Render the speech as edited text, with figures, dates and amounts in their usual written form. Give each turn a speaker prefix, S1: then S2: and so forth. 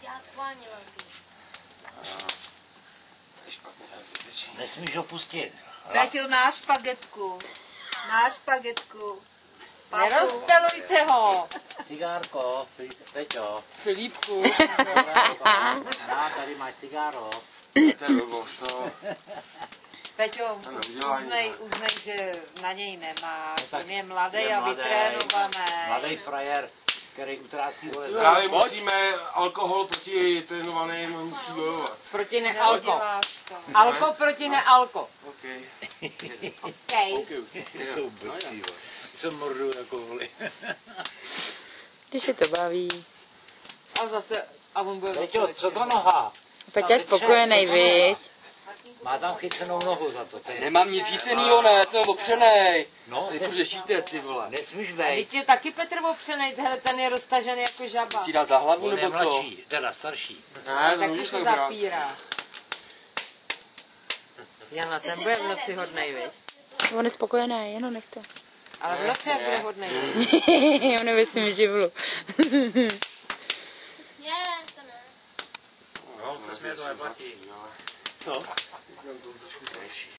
S1: Já schválně velký.
S2: Nesmíš ho pustit.
S3: Peťo, náš špagetku. Náš špagetku. Nerozptelujte ho.
S2: Cigárko, Peťo.
S3: Filipku.
S2: Na, tady máš cigáro.
S4: To je blbost, no.
S3: Peťo, uznej, že na něj nemáš.
S2: No,
S3: On je mladý a vytrénovaný.
S2: Mladý frajer, který utrácí vole.
S4: Právě musíme alkohol proti trénovaným musí bojovat.
S3: Proti nealko. Alko proti nealko.
S4: Okay.
S3: Okay.
S2: Jsou blbcí, vole. Jsou mordu jako voli.
S5: Když je to baví.
S3: A on bude
S2: Peťo, co to noha?
S5: Peťa je spokojený, viď?
S2: Má tam chycenou nohu za to.
S6: Nemám nic chycenýho, ne, jsem opřenej.
S2: No,
S6: Co furt řešíte, ty vole?
S2: nesmíš
S3: Teď
S2: vejít.
S3: je taky Petr opřenej, ten je roztažený jako žaba.
S6: Si dá za hlavu,
S2: On je
S6: nebo co?
S2: mladší, teda starší.
S4: Ne, to
S3: Taky
S4: můžeš
S3: se
S4: tak brát.
S3: zapírá. Jana, ten bude v noci hodnej, viď?
S5: On je spokojený, jenom nechte.
S3: Ale v noci jak bude hodnej.
S5: On je ve svým živlu.
S1: Směje, to ne.
S2: No, to mě to neplatí.
S6: Co?
S4: Jsem to trošku zlepší.